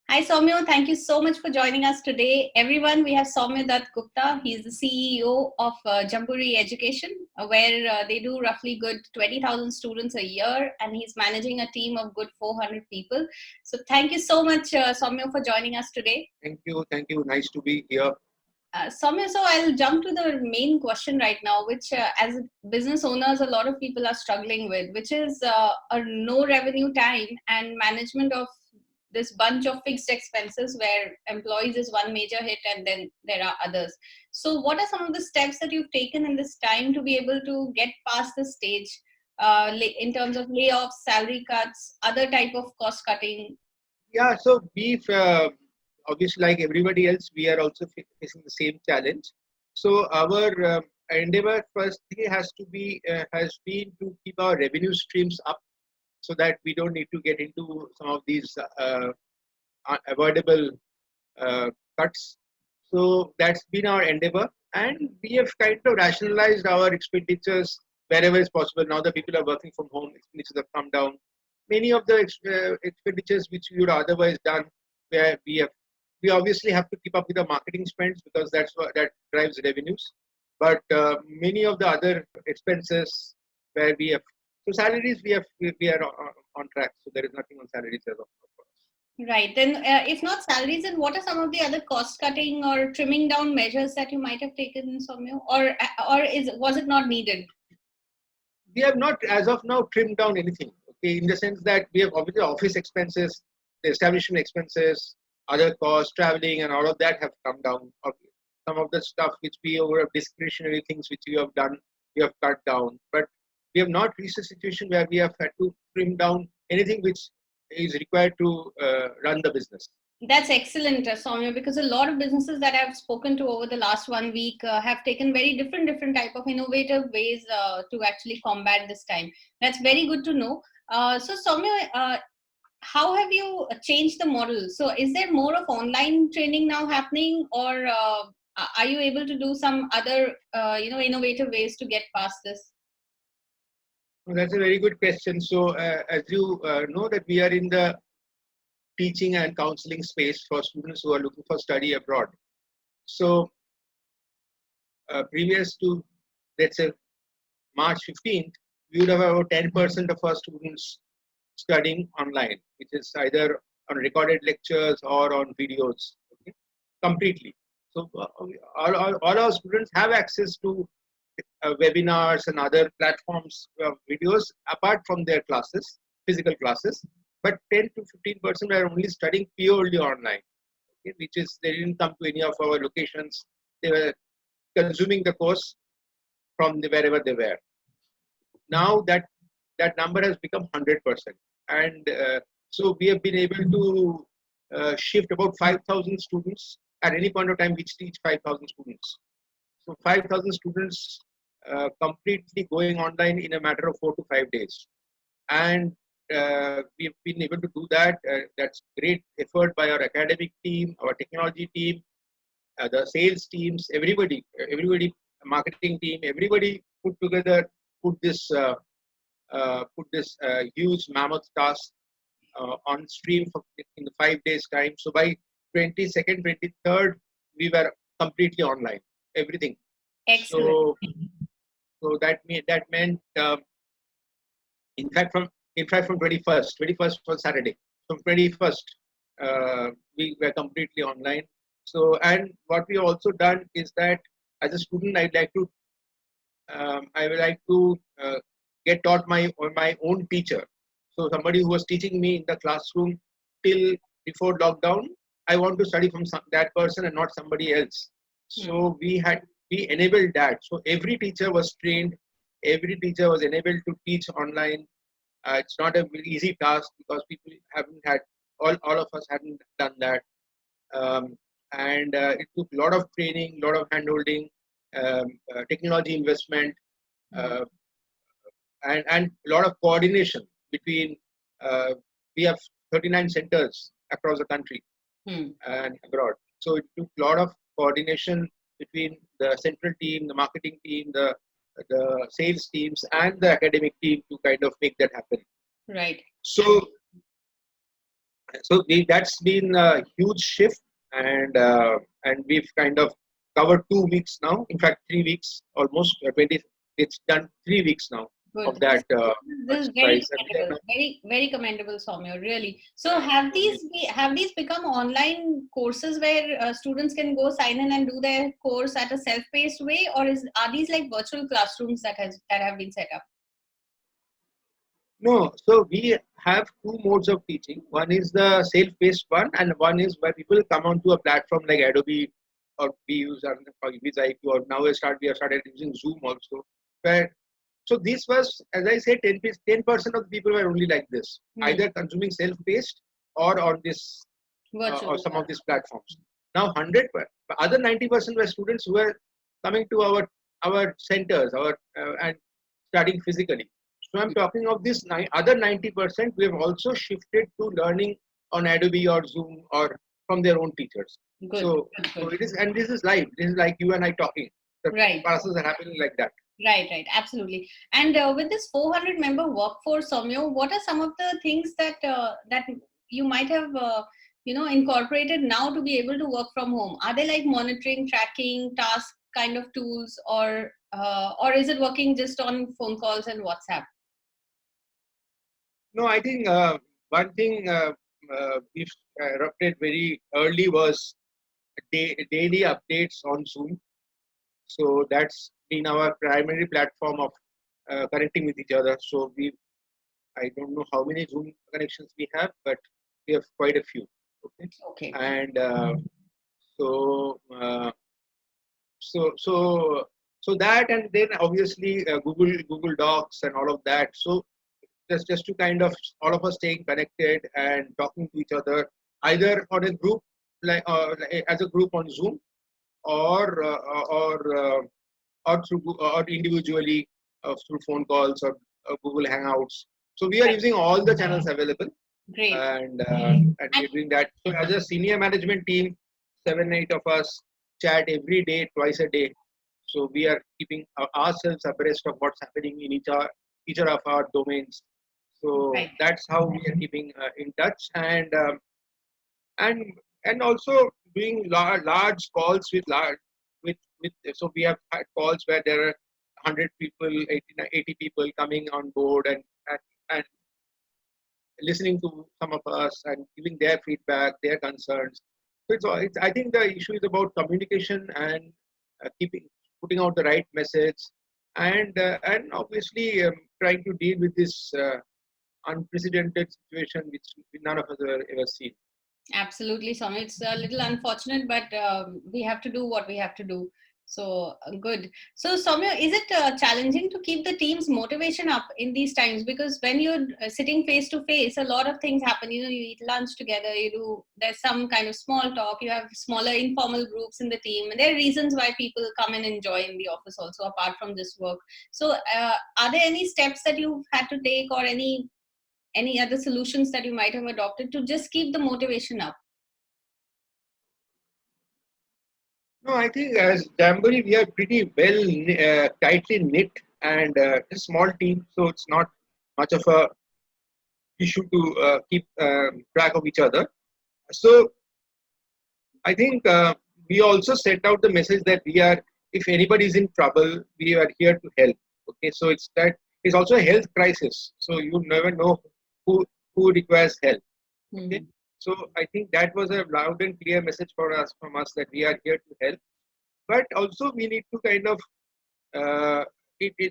Hi Soumyo, thank you so much for joining us today. Everyone, we have Soumyo Gupta. He is the CEO of Jamboree Education, where they do roughly good 20,000 students a year, and he's managing a team of good 400 people. So thank you so much, Soumyo, for joining us today. Thank you. Thank you. Nice to be here. Soumya, so I'll jump to the main question right now, which as business owners, a lot of people are struggling with, which is a no revenue time and management of this bunch of fixed expenses where employees is one major hit and then there are others. So what are some of the steps that you've taken in this time to be able to get past this stage in terms of layoffs, salary cuts, other type of cost cutting? Yeah. So we've obviously, like everybody else, we are also facing the same challenge. So our endeavor first thing has been to keep our revenue streams up, so that we don't need to get into some of these avoidable uh, cuts. So that's been our endeavor, and we have kind of rationalized our expenditures wherever is possible. Now that people are working from home, expenditures have come down. Many of the expenditures which we would otherwise done, where we obviously have to keep up with the marketing spends because that drives revenues. But many of the other expenses where we have salaries, we are on track. So there is nothing on salaries as of now for us. Right. Then, if not salaries, then what are some of the other cost cutting or trimming down measures that you might have taken, Soumya? Or was it not needed? We have not, as of now, trimmed down anything. Okay, in the sense that we have obviously office expenses, the establishment expenses, other costs, traveling, and all of that have come down. Okay. Some of the stuff which we over discretionary things which we have done, we have cut down. But we have not reached a situation where we have had to trim down anything which is required to run the business. That's excellent, Soumya, because a lot of businesses that I've spoken to over the last 1 week have taken very different type of innovative ways to actually combat this time. That's very good to know. So, Soumya, how have you changed the model? So, is there more of online training now happening, or are you able to do some other, innovative ways to get past this? Well, that's a very good question. So, as you know, that we are in the teaching and counseling space for students who are looking for study abroad. So, previous to, let's say, March 15th, we would have about 10% of our students studying online, which is either on recorded lectures or on videos, okay, completely. So all our students have access to webinars and other platforms of videos apart from their classes, physical classes. But 10 to 15% are only studying purely online, okay, which is they didn't come to any of our locations. They were consuming the course from wherever they were. Now that number has become 100%, and so we have been able to shift about 5,000 students at any point of time, which teach 5,000 students. So 5,000 students completely going online in a matter of 4 to 5 days, and we've been able to do that. That's great effort by our academic team, our technology team, the sales teams, everybody, marketing team, everybody put together, put this huge mammoth task on stream in the 5 days time. So by 22nd, 23rd, we were completely online, everything. Excellent. So that meant in fact from 21st was Saturday. From 21st, we were completely online. So, and what we also done is that as a student, I would like to get taught my own teacher. So somebody who was teaching me in the classroom till before lockdown, I want to study from that person and not somebody else. So we enabled that. So every teacher was trained, every teacher was enabled to teach online. It's not a very easy task because people haven't had all of us hadn't done that, and it took a lot of training, a lot of handholding, technology investment, uh, and a lot of coordination between. We have 39 centers across the country and abroad, so it took a lot of coordination between the central team, the marketing team, the sales teams, and the academic team to kind of make that happen. Right. So So that's been a huge shift, and we've kind of covered 2 weeks now. In fact, 3 weeks almost. 20. It's done 3 weeks now of Good. that This is very exercise, and we are commendable. now. Very commendable, Soumya. Really. So have these become online courses where students can go sign in and do their course at a self-paced way, or are these like virtual classrooms that have been set up? No, so we have two modes of teaching. One is the self-paced one, and one is where people come onto a platform like Adobe, or we use VisIQ, or now we have started using Zoom also. Where so this was, as I said, 10% of the people were only like this, either consuming self-paced or on this or Virtual. some of these platforms. Now 100, other 90% were students who were coming to our centers, and studying physically. So I'm talking of this other 90%. We have also shifted to learning on Adobe or Zoom or from their own teachers. Good. So it is, and this is live. This is like you and I talking. The Right. classes are happening like that. Right, absolutely. And with this 400 member workforce, Soumyo, what are some of the things that you might have incorporated now to be able to work from home? Are they like monitoring, tracking, task kind of tools, or is it working just on phone calls and WhatsApp? No, I think one thing we've adopted very early was daily updates on Zoom. So that's been our primary platform of connecting with each other. So I don't know how many Zoom connections we have, but we have quite a few. Okay. Okay. And so, uh, so, so, so that, and then obviously Google Docs and all of that. So just to kind of all of us staying connected and talking to each other, either on a group as a group on Zoom, or or individually through phone calls or Google Hangouts. So we are using all the channels available, Great. and we're doing that. So as a senior management team, 7-8 of us chat every day, twice a day. So we are keeping ourselves abreast of what's happening in each of our domains. So Right. that's how we are keeping in touch, and and also doing large calls with. So we have had calls where there are 100 people, 80 people coming on board, and listening to some of us and giving their feedback, their concerns. So it's I think the issue is about communication and putting out the right message, and obviously trying to deal with this unprecedented situation which none of us have ever seen. Absolutely, Swami. It's a little unfortunate, but we have to do what we have to do. So good. So, Soumya, is it challenging to keep the team's motivation up in these times? Because when you're sitting face to face, a lot of things happen. You eat lunch together. There's some kind of small talk. You have smaller informal groups in the team, and there are reasons why people come and enjoy in the office also, apart from this work. So, are there any steps that you've had to take, or any other solutions that you might have adopted to just keep the motivation up? No, I think as Jamboree, we are pretty well tightly knit, and a small team, so it's not much of a issue to keep track of each other. So I think we also set out the message that if anybody is in trouble, we are here to help. Okay, so it's also a health crisis, so you never know who requires help. Okay, so I think that was a loud and clear message from us that we are here to help, but also we need to kind of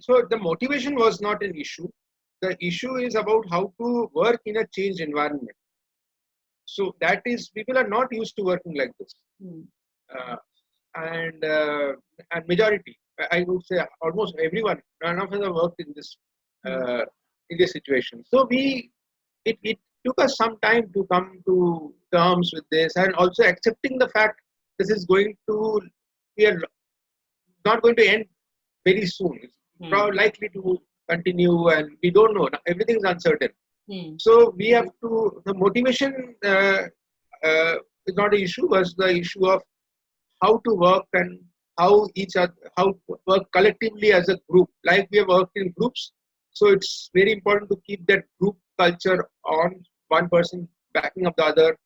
so the motivation was not an issue. The issue is about how to work in a changed environment. So that is, people are not used to working like this. Uh, and majority, I would say almost everyone, none of us have worked in this situation. So it took us some time to come to terms with this, and also accepting the fact this is going to be not going to end very soon. It's probably likely to continue, and we don't know. Everything is uncertain. So we have to. The motivation is not an issue, but the issue of how to work and how to work collectively as a group. Like we have worked in groups, so it's very important to keep that group culture on. One person backing up the other.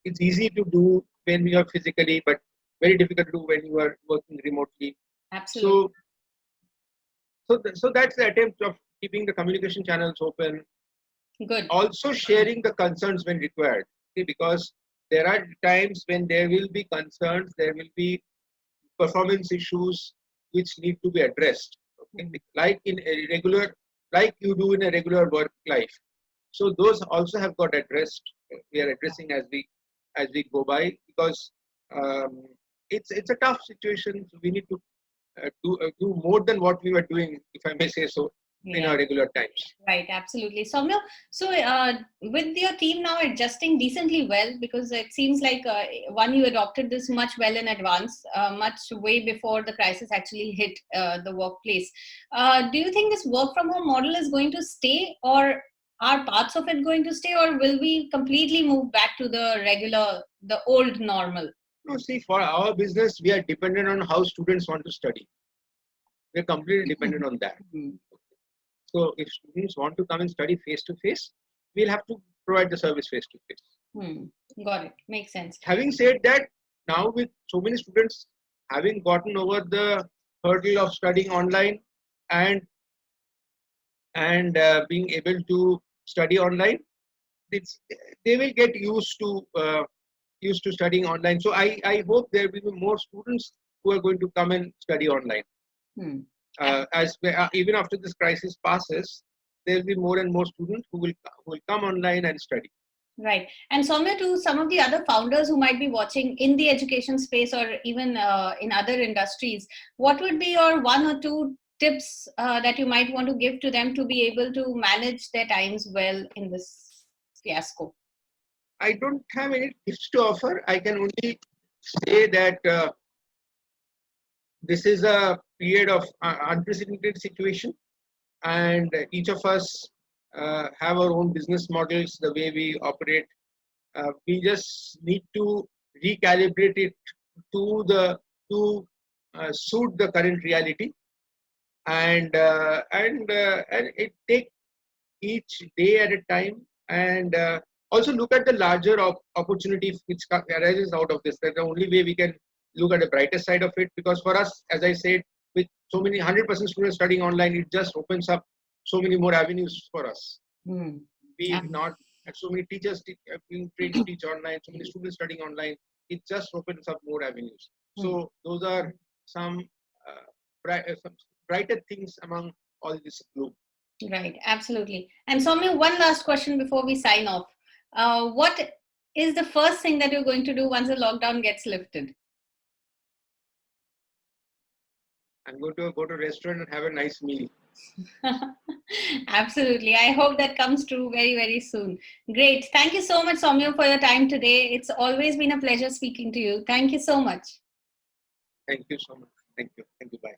It's easy to do when we are physically, but very difficult to do when you are working remotely. Absolutely. So that's the attempt of keeping the communication channels open. Good. Also sharing the concerns when required. Okay, because there are times when there will be concerns, there will be performance issues which need to be addressed. Okay? Like you do in a regular work life. So those also have got addressed. We are addressing as we go by, because it's a tough situation. So we need to do more than what we were doing, if I may say so, in our regular times. Right, absolutely. Soumyo, so with your team now adjusting decently well, because it seems like you adopted this much well in advance, much way before the crisis actually hit the workplace. Do you think this work from home model is going to stay, or are parts of it going to stay, or will we completely move back to the old normal? No, see, for our business, we are dependent on how students want to study. We're completely dependent on that. So if students want to come and study face to face, we'll have to provide the service face to face. Got it. Makes sense. Having said that, now with so many students having gotten over the hurdle of studying online and being able to study online, they will get used to studying online. So I hope there will be more students who are going to come and study online. Even after this crisis passes, there will be more and more students who will come online and study. Right. And Soumya, to some of the other founders who might be watching in the education space or even in other industries, what would be your one or two tips that you might want to give to them to be able to manage their times well in this fiasco? I don't have any tips to offer. I can only say that this is a period of unprecedented situation, and each of us have our own business models, the way we operate. We just need to recalibrate it to suit the current reality, and it take each day at a time, and also look at the larger opportunity which arises out of this. That's the only way we can look at the brighter side of it, because for us, as I said, with so many 100% students studying online, it just opens up so many more avenues for us. We not so many teachers being trained to teach online, so many students studying online. It just opens up more avenues. So those are some brighter things among all this gloom. Right, absolutely. And Soumya, one last question before we sign off. What is the first thing that you're going to do once the lockdown gets lifted? I'm going to go to a restaurant and have a nice meal. Absolutely. I hope that comes true very, very soon. Great. Thank you so much, Soumya, for your time today. It's always been a pleasure speaking to you. Thank you so much. Thank you so much. Thank you. Thank you. Bye.